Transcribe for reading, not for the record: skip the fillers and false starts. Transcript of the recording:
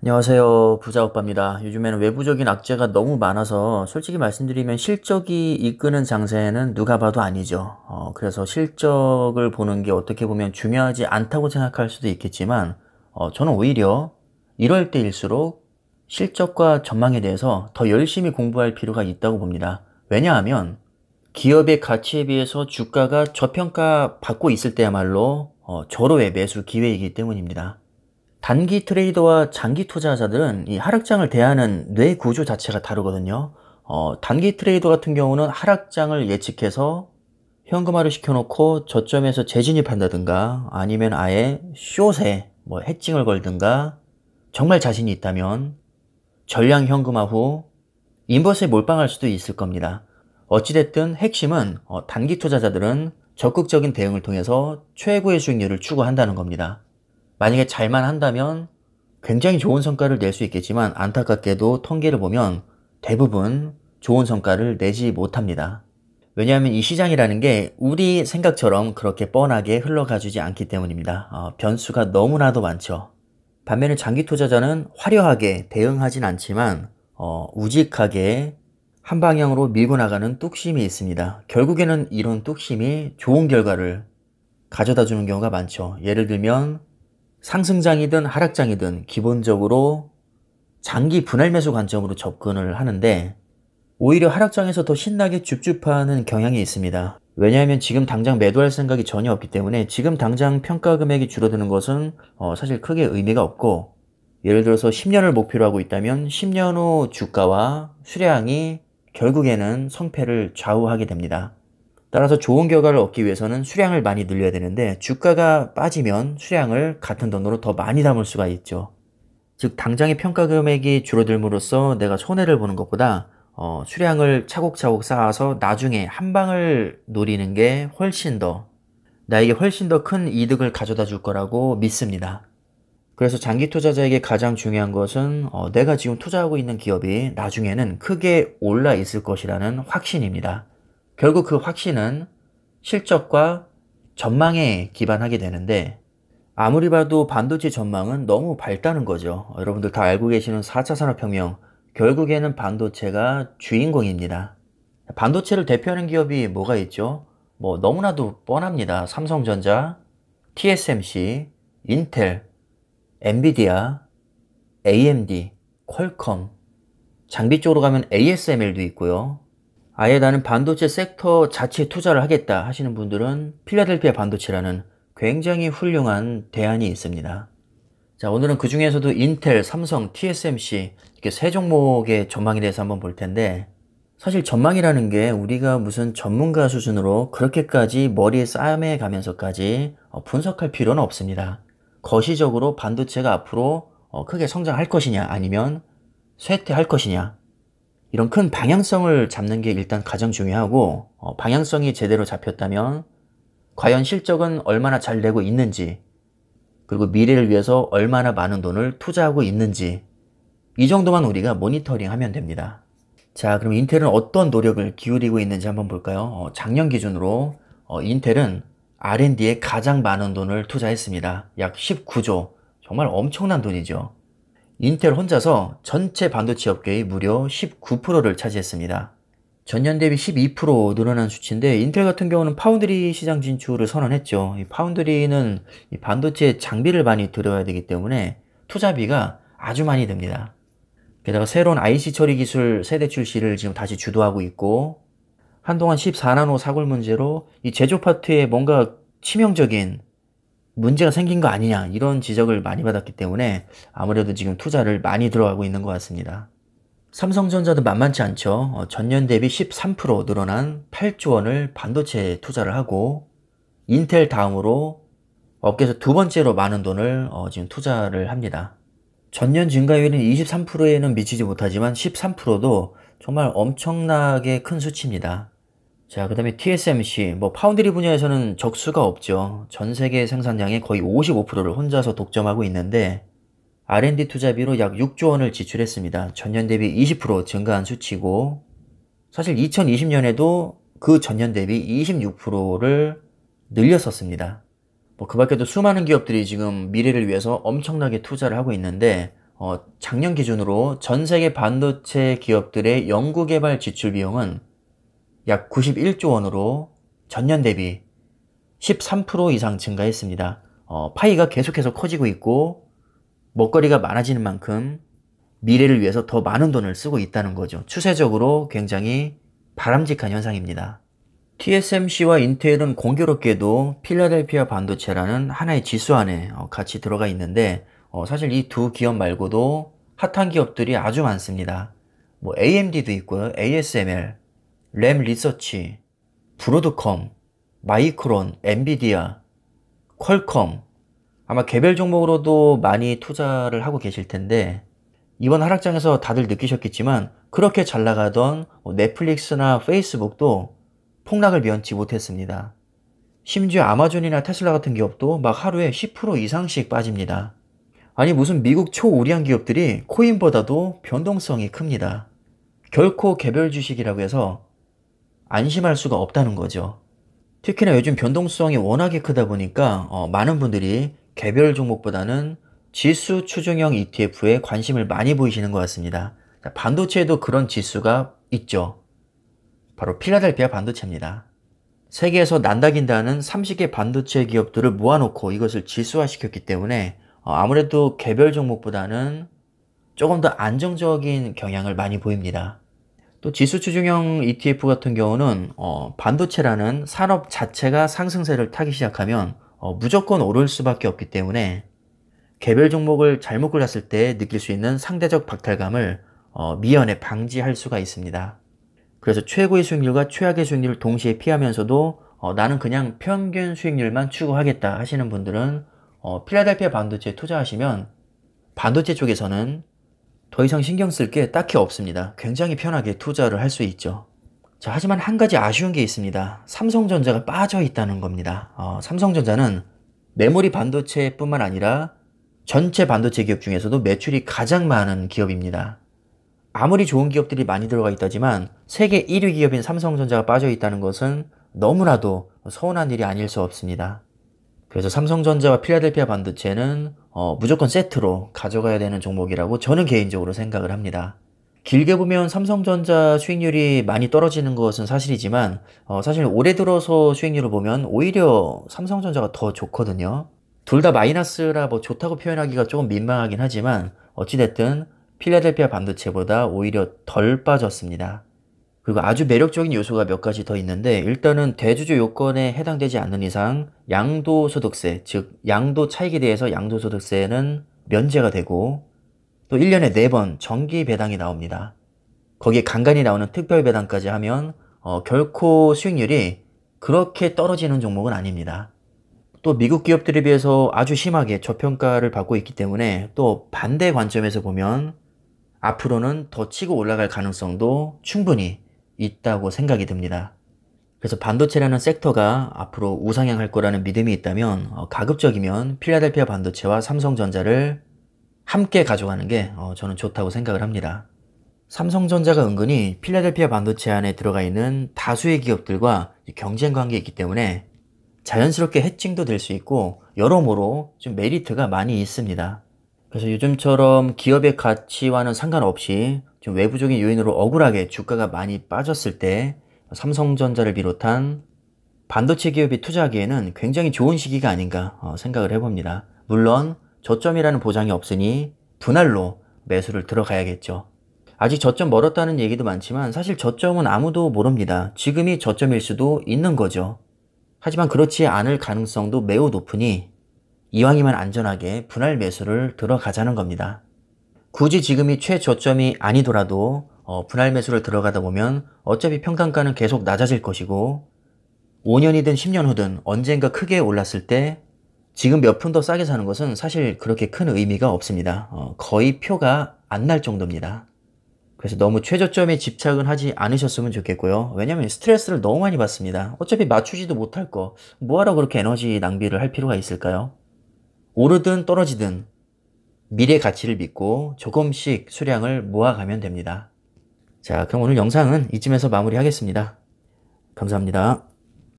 안녕하세요. 부자오빠입니다. 요즘에는 외부적인 악재가 너무 많아서 솔직히 말씀드리면 실적이 이끄는 장세는 누가 봐도 아니죠. 그래서 실적을 보는 게 어떻게 보면 중요하지 않다고 생각할 수도 있겠지만, 저는 오히려 이럴 때일수록 실적과 전망에 대해서 더 열심히 공부할 필요가 있다고 봅니다. 왜냐하면 기업의 가치에 비해서 주가가 저평가 받고 있을 때야말로 절호의 매수 기회이기 때문입니다. 단기 트레이더와 장기 투자자들은 이 하락장을 대하는 뇌 구조 자체가 다르거든요. 단기 트레이더 같은 경우는 하락장을 예측해서 현금화를 시켜놓고 저점에서 재진입한다든가 아니면 아예 숏에 뭐 해칭을 걸든가 정말 자신이 있다면 전량 현금화 후 인버스에 몰빵할 수도 있을 겁니다. 어찌됐든 핵심은 단기 투자자들은 적극적인 대응을 통해서 최고의 수익률을 추구한다는 겁니다. 만약에 잘만 한다면 굉장히 좋은 성과를 낼 수 있겠지만 안타깝게도 통계를 보면 대부분 좋은 성과를 내지 못합니다. 왜냐하면 이 시장이라는 게 우리 생각처럼 그렇게 뻔하게 흘러가주지 않기 때문입니다. 변수가 너무나도 많죠. 반면에 장기 투자자는 화려하게 대응하진 않지만 우직하게 한 방향으로 밀고 나가는 뚝심이 있습니다. 결국에는 이런 뚝심이 좋은 결과를 가져다 주는 경우가 많죠. 예를 들면 상승장이든 하락장이든 기본적으로 장기 분할 매수 관점으로 접근을 하는데 오히려 하락장에서 더 신나게 줍줍하는 경향이 있습니다. 왜냐하면 지금 당장 매도할 생각이 전혀 없기 때문에 지금 당장 평가 금액이 줄어드는 것은 사실 크게 의미가 없고, 예를 들어서 10년을 목표로 하고 있다면 10년 후 주가와 수량이 결국에는 성패를 좌우하게 됩니다. 따라서 좋은 결과를 얻기 위해서는 수량을 많이 늘려야 되는데 주가가 빠지면 수량을 같은 돈으로 더 많이 담을 수가 있죠. 즉 당장의 평가 금액이 줄어들므로써 내가 손해를 보는 것보다 수량을 차곡차곡 쌓아서 나중에 한 방을 노리는 게 나에게 훨씬 더 큰 이득을 가져다 줄 거라고 믿습니다. 그래서 장기 투자자에게 가장 중요한 것은 내가 지금 투자하고 있는 기업이 나중에는 크게 올라 있을 것이라는 확신입니다. 결국 그 확신은 실적과 전망에 기반하게 되는데, 아무리 봐도 반도체 전망은 너무 밝다는 거죠. 여러분들 다 알고 계시는 4차 산업혁명, 결국에는 반도체가 주인공입니다. 반도체를 대표하는 기업이 뭐가 있죠? 뭐 너무나도 뻔합니다. 삼성전자, TSMC, 인텔, 엔비디아, AMD, 퀄컴, 장비 쪽으로 가면 ASML도 있고요. 아예 나는 반도체 섹터 자체에 투자를 하겠다 하시는 분들은 필라델피아 반도체라는 굉장히 훌륭한 대안이 있습니다. 자, 오늘은 그 중에서도 인텔, 삼성, TSMC 이렇게 세 종목의 전망에 대해서 한번 볼 텐데, 사실 전망이라는 게 우리가 무슨 전문가 수준으로 그렇게까지 머리에 싸매 가면서까지 분석할 필요는 없습니다. 거시적으로 반도체가 앞으로 크게 성장할 것이냐 아니면 쇠퇴할 것이냐, 이런 큰 방향성을 잡는 게 일단 가장 중요하고, 방향성이 제대로 잡혔다면 과연 실적은 얼마나 잘 내고 있는지, 그리고 미래를 위해서 얼마나 많은 돈을 투자하고 있는지, 이 정도만 우리가 모니터링 하면 됩니다. 자, 그럼 인텔은 어떤 노력을 기울이고 있는지 한번 볼까요? 작년 기준으로 인텔은 R&D에 가장 많은 돈을 투자했습니다. 약 19조. 정말 엄청난 돈이죠. 인텔 혼자서 전체 반도체 업계의 무려 19%를 차지했습니다. 전년 대비 12% 늘어난 수치인데, 인텔 같은 경우는 파운드리 시장 진출을 선언했죠. 이 파운드리는 이 반도체 장비를 많이 들여야 되기 때문에 투자비가 아주 많이 듭니다. 게다가 새로운 IC 처리 기술 세대 출시를 지금 다시 주도하고 있고, 한동안 14나노 사골 문제로 이 제조 파트에 뭔가 치명적인 문제가 생긴 거 아니냐, 이런 지적을 많이 받았기 때문에 아무래도 지금 투자를 많이 들어가고 있는 것 같습니다. 삼성전자도 만만치 않죠. 전년 대비 13% 늘어난 8조 원을 반도체에 투자를 하고, 인텔 다음으로 업계에서 두 번째로 많은 돈을 지금 투자를 합니다. 전년 증가율은 23%에는 미치지 못하지만 13%도 정말 엄청나게 큰 수치입니다. 자, 그 다음에 TSMC, 뭐 파운드리 분야에서는 적수가 없죠. 전 세계 생산량의 거의 55%를 혼자서 독점하고 있는데 R&D 투자비로 약 6조 원을 지출했습니다. 전년 대비 20% 증가한 수치고, 사실 2020년에도 그 전년 대비 26%를 늘렸었습니다. 뭐 그 밖에도 수많은 기업들이 지금 미래를 위해서 엄청나게 투자를 하고 있는데 작년 기준으로 전 세계 반도체 기업들의 연구개발 지출 비용은 약 91조 원으로 전년 대비 13% 이상 증가했습니다. 파이가 계속해서 커지고 있고 먹거리가 많아지는 만큼 미래를 위해서 더 많은 돈을 쓰고 있다는 거죠. 추세적으로 굉장히 바람직한 현상입니다. TSMC와 인텔은 공교롭게도 필라델피아 반도체라는 하나의 지수 안에 같이 들어가 있는데 사실 이 두 기업 말고도 핫한 기업들이 아주 많습니다. 뭐 AMD도 있고요. ASML, 램 리서치, 브로드컴, 마이크론, 엔비디아, 퀄컴, 아마 개별 종목으로도 많이 투자를 하고 계실 텐데 이번 하락장에서 다들 느끼셨겠지만 그렇게 잘 나가던 넷플릭스나 페이스북도 폭락을 면치 못했습니다. 심지어 아마존이나 테슬라 같은 기업도 막 하루에 10% 이상씩 빠집니다. 아니 무슨 미국 초우량 기업들이 코인보다도 변동성이 큽니다. 결코 개별 주식이라고 해서 안심할 수가 없다는 거죠. 특히나 요즘 변동성이 워낙에 크다 보니까 많은 분들이 개별 종목보다는 지수 추종형 ETF에 관심을 많이 보이시는 것 같습니다. 반도체에도 그런 지수가 있죠. 바로 필라델피아 반도체입니다. 세계에서 난다긴다는 30개 반도체 기업들을 모아놓고 이것을 지수화시켰기 때문에 아무래도 개별 종목보다는 조금 더 안정적인 경향을 많이 보입니다. 또 지수 추종형 ETF 같은 경우는 반도체라는 산업 자체가 상승세를 타기 시작하면 무조건 오를 수밖에 없기 때문에 개별 종목을 잘못 골랐을 때 느낄 수 있는 상대적 박탈감을 미연에 방지할 수가 있습니다. 그래서 최고의 수익률과 최악의 수익률을 동시에 피하면서도 나는 그냥 평균 수익률만 추구하겠다 하시는 분들은 필라델피아 반도체에 투자하시면 반도체 쪽에서는 더 이상 신경 쓸 게 딱히 없습니다. 굉장히 편하게 투자를 할 수 있죠. 자, 하지만 한 가지 아쉬운 게 있습니다. 삼성전자가 빠져 있다는 겁니다. 삼성전자는 메모리 반도체뿐만 아니라 전체 반도체 기업 중에서도 매출이 가장 많은 기업입니다. 아무리 좋은 기업들이 많이 들어가 있다지만 세계 1위 기업인 삼성전자가 빠져 있다는 것은 너무나도 서운한 일이 아닐 수 없습니다. 그래서 삼성전자와 필라델피아 반도체는 무조건 세트로 가져가야 되는 종목이라고 저는 개인적으로 생각을 합니다. 길게 보면 삼성전자 수익률이 많이 떨어지는 것은 사실이지만 사실 올해 들어서 수익률을 보면 오히려 삼성전자가 더 좋거든요. 둘 다 마이너스라 뭐 좋다고 표현하기가 조금 민망하긴 하지만 어찌됐든 필라델피아 반도체보다 오히려 덜 빠졌습니다. 그리고 아주 매력적인 요소가 몇 가지 더 있는데 일단은 대주주 요건에 해당되지 않는 이상 양도소득세, 즉 양도 차익에 대해서 양도소득세는 면제가 되고 또 1년에 4번 정기 배당이 나옵니다. 거기에 간간히 나오는 특별 배당까지 하면 결코 수익률이 그렇게 떨어지는 종목은 아닙니다. 또 미국 기업들에 비해서 아주 심하게 저평가를 받고 있기 때문에 또 반대 관점에서 보면 앞으로는 더 치고 올라갈 가능성도 충분히 있다고 생각이 듭니다. 그래서 반도체라는 섹터가 앞으로 우상향할 거라는 믿음이 있다면 가급적이면 필라델피아 반도체와 삼성전자를 함께 가져가는 게 저는 좋다고 생각을 합니다. 삼성전자가 은근히 필라델피아 반도체 안에 들어가 있는 다수의 기업들과 경쟁 관계에 있기 때문에 자연스럽게 해칭도 될 수 있고 여러모로 좀 메리트가 많이 있습니다. 그래서 요즘처럼 기업의 가치와는 상관없이 좀 외부적인 요인으로 억울하게 주가가 많이 빠졌을 때 삼성전자를 비롯한 반도체 기업이 투자하기에는 굉장히 좋은 시기가 아닌가 생각을 해봅니다. 물론 저점이라는 보장이 없으니 분할로 매수를 들어가야겠죠. 아직 저점 멀었다는 얘기도 많지만 사실 저점은 아무도 모릅니다. 지금이 저점일 수도 있는 거죠. 하지만 그렇지 않을 가능성도 매우 높으니 이왕이면 안전하게 분할 매수를 들어가자는 겁니다. 굳이 지금이 최저점이 아니더라도 분할 매수를 들어가다 보면 어차피 평단가는 계속 낮아질 것이고 5년이든 10년 후든 언젠가 크게 올랐을 때 지금 몇 푼 더 싸게 사는 것은 사실 그렇게 큰 의미가 없습니다. 거의 표가 안 날 정도입니다. 그래서 너무 최저점에 집착은 하지 않으셨으면 좋겠고요. 왜냐면 스트레스를 너무 많이 받습니다. 어차피 맞추지도 못할 거 뭐하러 그렇게 에너지 낭비를 할 필요가 있을까요? 오르든 떨어지든 미래 가치를 믿고 조금씩 수량을 모아가면 됩니다. 자, 그럼 오늘 영상은 이쯤에서 마무리하겠습니다. 감사합니다.